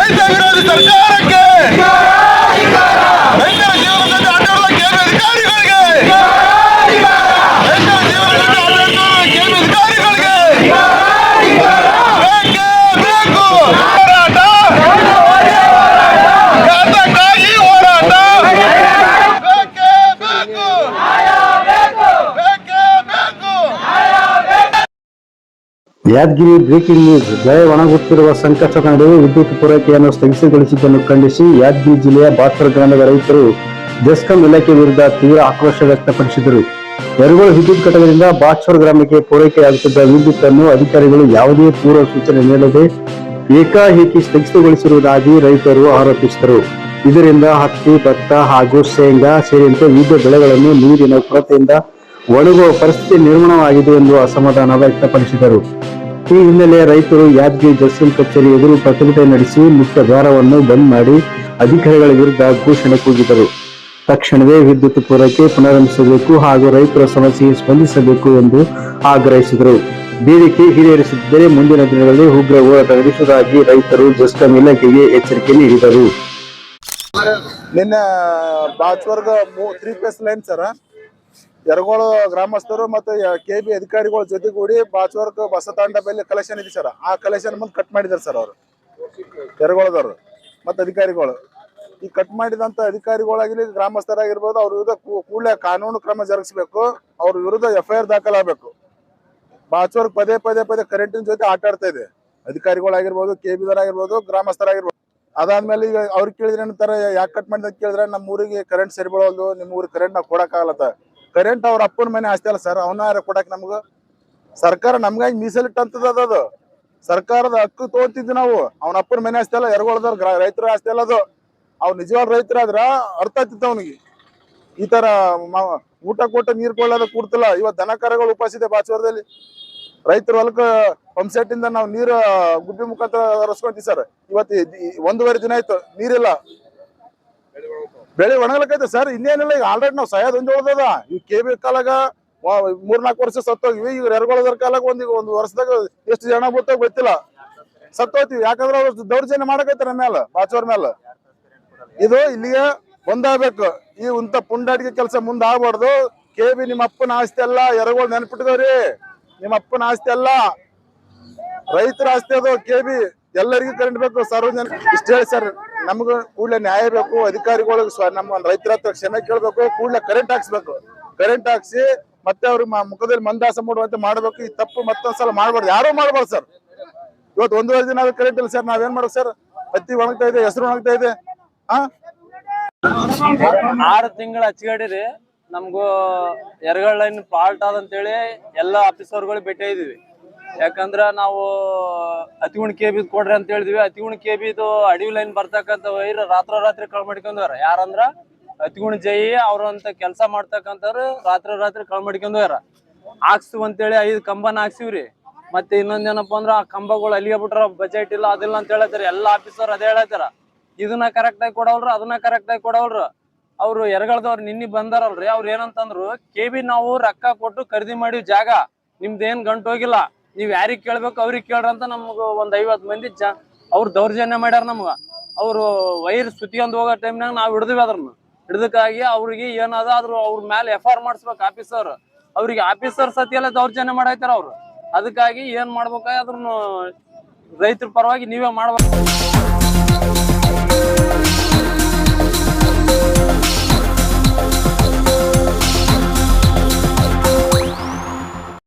ರೈತ ವಿರೋಧಿ ಸರ್ಕಾರಕ್ಕೆ, ರೈತರ ಜೀವನದಲ್ಲಿ ಆಟಾಡುವ ಕೇಂದ್ರ ಅಧಿಕಾರಿಗಳಿಗೆ, ರೈತರ ಜೀವನದಲ್ಲಿ ಆಟಾಡುವ ಕೇಂದ್ರ ಅಧಿಕಾರಿಗಳಿಗೆ ಬೇಕೇ ಬೇಕು ಹೋರಾಟ, ಯಾತಕ್ಕಾಗಿ ಹೋರಾಟ, ಬೇಕೇ ಬೇಕು, ಬೇಕೇ ಬೇಕು. Yadgir breaking news. ಬೆಳೆ ಒಣಗುತ್ತಿರುವ ಸಂಕಷ್ಟದ ನಡುವೆ ವಿದ್ಯುತ್ ಪೂರೈಕೆಯನ್ನು ಸ್ಥಗಿತಗೊಳಿಸಿದ್ದನ್ನು ಖಂಡಿಸಿ ಯಾದಗಿರಿ ಜಿಲ್ಲೆಯ ಬಾತ್ಸರ ಗ್ರಾಮದ ರೈತರು ಜೆಸ್ಕಾಂ ಇಲಾಖೆ ವಿರುದ್ಧ ತೀವ್ರ ಆಕ್ರೋಶ ವ್ಯಕ್ತಪಡಿಸಿದರು. ಯರಗೋಳು ವಿದ್ಯುತ್ ಘಟಕದಿಂದ ಬಾತ್ಸರ ಗ್ರಾಮಕ್ಕೆ ಪೂರೈಕೆಯಾಗುತ್ತಿದ್ದ ವಿದ್ಯುತ್ ಅನ್ನು ಅಧಿಕಾರಿಗಳು ಯಾವುದೇ ಪೂರ್ವ ಸೂಚನೆ ನೀಡದೆ ಏಕಾಏಕಿ ಸ್ಥಗಿತಗೊಳಿಸಿರುವುದಾಗಿ ರೈತರು ಆರೋಪಿಸಿದರು. ಇದರಿಂದ ಹತ್ತಿ, ಭತ್ತ ಹಾಗೂ ಶೇಂಗಾ ಸೇರಿದಂತೆ ವಿವಿಧ ಬೆಳೆಗಳನ್ನು ನೀರಿನ ಕೊರತೆಯಿಂದ ಒಣಗುವ ಪರಿಸ್ಥಿತಿ ನಿರ್ಮಾಣವಾಗಿದೆ ಎಂದು ಅಸಮಾಧಾನ ವ್ಯಕ್ತಪಡಿಸಿದರು. ಈ ಹಿನ್ನೆಲೆ ರೈತರು ಯಾದಗಿರಿ ಜೆಸ್ಕಾಂ ಕಚೇರಿ ಎದುರು ಪ್ರತಿಭಟನೆ ನಡೆಸಿ ಮುಖ್ಯ ದ್ವಾರವನ್ನು ಬಂದ್ ಮಾಡಿ ಅಧಿಕಾರಿಗಳ ವಿರುದ್ಧ ಘೋಷಣೆ ಕೂಗಿದರು. ತಕ್ಷಣವೇ ವಿದ್ಯುತ್ ಪೂರೈಕೆ ಪುನರಾರಂಭಿಸಬೇಕು ಹಾಗೂ ರೈತರ ಸಮಸ್ಯೆಗೆ ಸ್ಪಂದಿಸಬೇಕು ಎಂದು ಆಗ್ರಹಿಸಿದರು. ಬೇಡಿಕೆ ಈಡೇರಿಸದಿದ್ದರೆ ಮುಂದಿನ ದಿನಗಳಲ್ಲಿ ಉಗ್ರ ಹೋರಾಟ ನಡೆಸುವುದಾಗಿ ರೈತರು ಜೆಸ್ಕಾಂ ಇಲಾಖೆಗೆ ಎಚ್ಚರಿಕೆ ನೀಡಿದರು. ನಿನ್ನೆ ಬಾಚ್ವರ್ಗ 3 ಫೇಸ್ ಲೈನ್ ಸರ್, ಯರಗೋಳು ಗ್ರಾಮಸ್ಥರು ಮತ್ತು ಕೆಬಿ ಅಧಿಕಾರಿಗಳ ಜೊತೆಗೂಡಿ ಬಾಚ್ವರ್ಗ ಬಸತಾಂಡ ಮೇಲೆ ಕಲೆಕ್ಷನ್ ಇದೆ ಸರ್. ಆ ಕಲೆಕ್ಷನ್ ಮುಂದೆ ಕಟ್ ಮಾಡಿದ್ದಾರೆ ಸರ್ ಅವರು, ಯರಗೋಳದವರು ಮತ್ತು ಅಧಿಕಾರಿಗಳು. ಈ ಕಟ್ ಮಾಡಿದಂತ ಅಧಿಕಾರಿಗಳಾಗಿರ್ಲಿ, ಗ್ರಾಮಸ್ಥರಾಗಿರ್ಬೋದು, ಅವ್ರ ವಿರುದ್ಧ ಕೂಡಲೇ ಕಾನೂನು ಕ್ರಮ ಜರುಗಿಸಬೇಕು. ಅವ್ರ ವಿರುದ್ಧ FIR ದಾಖಲಾಗಬೇಕು. ಬಾಚ್ವರ್ಗ ಪದೇ ಕರೆಂಟಿನ ಜೊತೆ ಆಟ ಆಡ್ತಾ ಇದೆ. ಅಧಿಕಾರಿಗಳಾಗಿರ್ಬೋದು, ಕೆಬಿದವರಾಗಿರ್ಬೋದು, ಗ್ರಾಮಸ್ಥರಾಗಿರ್ಬೋದು. ಅದಾದ್ಮೇಲೆ ಈಗ ಅವ್ರಿಗೆ ಕೇಳಿದ್ರೆ ಏನಂತಾರೆ, ಯಾಕೆ ಕಟ್ ಮಾಡಿದ ಕೇಳಿದ್ರೆ ನಮ್ಮ ಊರಿಗೆ ಕರೆಂಟ್ ಸರಿ ಬೀಳೋದು, ನಿಮ್ಮ ಊರಿಗೆ ಕರೆಂಟ್ ನಾವು ಕೊಡಕ್ಕಾಗಲ್ಲತ್ತ. ಕರೆಂಟ್ ಅವ್ರ ಅಪ್ಪನ ಮನೆ ಆಸ್ತಿ ಅಲ್ಲ ಸರ್, ಅವನ್ನ ಯಾರು ಕೊಡಕ್ ನಮ್ಗ? ಸರ್ಕಾರ ನಮ್ಗಾಗಿ ಮೀಸಲಿಟ್ಟಂತದ ಅದು. ಸರ್ಕಾರದ ಹಕ್ಕು ತಗೋತಿದ್ವಿ ನಾವು. ಅವನ ಅಪ್ಪನ ಮನೆ ಆಸ್ತಿ ಅಲ್ಲ, ಯರಗೋಳದವ್ರ ರೈತರ ಆಸ್ತಿ ಅಲ್ಲ ಅದು. ಅವ್ನು ನಿಜವಾದ ರೈತರಾದ್ರ ಅರ್ಥ ಆಗ್ತಿತ್ತು ಅವನಿಗೆ. ಈ ತರ ಊಟ ಕೊಟ್ಟ ನೀರ್ ಕೊಳ್ಳೋದ ಕೂಡ್ತಿಲ್ಲ. ಇವತ್ತು ದನ ಕರುಗಳು ಉಪಾಸಿದೆ ಬಾಚ್ವರದಲ್ಲಿ. ರೈತರ ಹೊಲಕ್ಕ ಪಂಪ್ ಇಂದ ನಾವು ನೀರು ಗುಬ್ಬಿ ಮುಖಾಂತರ ಹರಿಸ್ಕೊಂತೀವಿ ಸರ್. ಇವತ್ತು 1.5 ದಿನ ಆಯ್ತು ನೀರಿಲ್ಲ, ಬೆಳೆ ಒಣಗಲಕ್ಕೈತೆ ಸರ್. ಇನ್ನೇನಿಲ್ಲ, ಈಗ ಆಲ್ರೆಡಿ ನಾವು ಸಹಾಯದ ಹೊಂದೋದ. ಈ ಕೆಬಿ ಕಾಲಾಗ 3-4 ವರ್ಷ ಸತ್ತೋಗಿವಿ. ಈಗ ಯರಗೋಳದವ್ರ ಕಾಲಾಗ ಒಂದು ವರ್ಷದಾಗ ಎಷ್ಟು ಜನ ಬೀಳ್ತಾಗ ಗೊತ್ತಿಲ್ಲ, ಸತ್ತೋಗ್ತೀವಿ. ಯಾಕಂದ್ರೆ ಅವ್ರು ದೌರ್ಜನ್ಯ ಮಾಡಕೈತೆ ನಮ್ಮ ಮೇಲೆ, ಬಾಚೋರ್ ಮೇಲೆ. ಇದು ಇಲ್ಲಿಗೆ ಬಂದಾಗಬೇಕು. ಈ ಇಂಥ ಪುಂಡಾಟಿಕೆ ಕೆಲಸ ಮುಂದೆ ಆಗ್ಬಾರ್ದು. ಕೆಬಿ ನಿಮ್ಮ ಅಪ್ಪನ ಆಸ್ತಿ ಅಲ್ಲ, ಯರಗೋಳ್ ನೆನ್ಪಿಟ್ಟಿದವ್ರಿ. ನಿಮ್ಮ ಅಪ್ಪನ ಆಸ್ತಿ ಅಲ್ಲ, ರೈತರ ಆಸ್ತಿ ಅದು. ಕೆಬಿ ಎಲ್ಲರಿಗೂ ಕರೆಂಟ್ ಬೇಕು, ಸಾರ್ವಜನಿಕ. ಇಷ್ಟ ಹೇಳಿ ಸರ್, ನಮ್ಗ ಕೂಡಲೇ ನ್ಯಾಯ ಬೇಕು. ಅಧಿಕಾರಿಗಳಿಗೆ ನಮ್ಮ ರೈತರ ಹತ್ರ ಕ್ಷಮೆ ಕೇಳ್ಬೇಕು. ಕೂಡಲೇ ಕರೆಂಟ್ ಹಾಕ್ಸ್ಬೇಕು. ಕರೆಂಟ್ ಹಾಕ್ಸಿ ಮತ್ತೆ ಅವ್ರಿಗೆ ಮುಖದಲ್ಲಿ ಮಂದಾಸ ಮಾಡುವಂತೆ ಮಾಡ್ಬೇಕು. ಈ ತಪ್ಪು ಮತ್ತೊಂದ್ಸಲ ಮಾಡ್ಬಾರ್ದು, ಯಾರು ಮಾಡ್ಬಾರ್ದು ಸರ್. ಇವತ್ತು 1.5 ದಿನ ಕರೆಂಟ್ ಇಲ್ಲ ಸರ್, ನಾವೇನ್ ಮಾಡ್ಬೇಕು ಸರ್? ಹತ್ತಿ ಒಣಗ್ತಾ ಇದೆ, ಹೆಸರು ಒಣಗ್ತಾ ಇದೆ. 6 ತಿಂಗಳ ಹಚ್ಚಿಗಡಿರಿ. ನಮ್ಗೂ ಯರಗೋಳ್ ಲೈನ್ ಫಾಲ್ಟ್ ಆದಂತೇಳಿ ಎಲ್ಲ ಆಫೀಸರ್ಗಳಿಗೆ ಭೇಟಿ ಇದೀವಿ. ಯಾಕಂದ್ರ ನಾವು ಅತಿಗುಣ್ ಕೆಬಿ ಕೊಡ್ರಿ ಅಂತ ಹೇಳಿದ್ವಿ. ಅತಿಗುಣ್ ಕೆಬಿದು ಅಡವಿ ಲೈನ್ ಬರ್ತಕ್ಕಂಥ ವೈರ್ ರಾತ್ರಿ ಕಳ್ ಮಾಡ್ಕೊಂಡ್ವಾರ. ಯಾರಂದ್ರ ಅತಿಗುಣ್ ಜೈ ಅವ್ರಂತ ಕೆಲಸ ಮಾಡ್ತಕ್ಕಂಥವ್ರು ರಾತ್ರಿ ಕಳ್ ಮಾಡ್ಕೊಂಡ್ವಾರ. ಹಾಕ್ಸ್ತೀವಿ ಅಂತೇಳಿ 5 ಕಂಬನ ಹಾಕ್ಸಿವ್ರಿ. ಮತ್ತೆ ಇನ್ನೊಂದೇನಪ್ಪಾ ಅಂದ್ರ ಆ ಕಂಬಗಳು ಅಲ್ಲಿಗೆ ಬಿಟ್ರ ಬಜೆಟ್ ಇಲ್ಲ, ಅದಿಲ್ಲ ಅಂತ ಹೇಳತ್ತಾರ. ಎಲ್ಲ ಆಫೀಸರ್ ಅದೇ ಹೇಳತ್ತಾರ. ಇದನ್ನ ಕರೆಕ್ಟ್ ಆಗಿ ಕೊಡವಲ್ರು, ಅದನ್ನ ಕರೆಕ್ಟ್ ಆಗಿ ಕೊಡವಲ್ರು. ಅವ್ರು ಯರಗೋಳದವ್ರು ನಿನ್ನೆ ಬಂದಾರಲ್ರಿ, ಅವ್ರು ಏನಂತಂದ್ರು, ಕೆಬಿ ನಾವು ರೊಕ್ಕ ಕೊಟ್ಟು ಖರೀದಿ ಮಾಡಿವ್ ಜಾಗ, ನಿಮ್ದೇನ್ ಗಂಟು ಹೋಗಿಲ್ಲ, ನೀವ್ ಯಾರಿಗ್ ಕೇಳ್ಬೇಕು ಅವ್ರಿಗೆ ಕೇಳ್ರಂತ ನಮ್ಗ ಒಂದ್ 50 ಮಂದಿ ಅವ್ರು ದೌರ್ಜನ್ಯ ಮಾಡ್ಯಾರ ನಮ್ಗ. ಅವ್ರು ವೈರ್ ಸುತ್ತಿಕೊಂಡ್ ಹೋಗೋ ಟೈಮ್ನಾಗ ನಾವ್ ಹಿಡಿದ್ವಿ. ಅದ್ರನ್ನ ಹಿಡ್ದಕ್ಕಾಗಿ ಅವ್ರಿಗೆ ಏನಾದ ಆದ್ರೂ ಅವ್ರ ಮೇಲೆ FIR ಮಾಡಿಸ್ಬೇಕು ಆಫೀಸರ್. ಅವ್ರಿಗೆ ಆಫೀಸರ್ ಸತಿ ಎಲ್ಲ ದೌರ್ಜನ್ಯ ಮಾಡಾಯ್ತಾರ ಅವ್ರು. ಅದಕ್ಕಾಗಿ ಏನ್ ಮಾಡ್ಬೇಕಾಗಿ ಅದ್ರನ್ನು ರೈತರ ಪರವಾಗಿ ನೀವೇ ಮಾಡ್ಬೇಕು.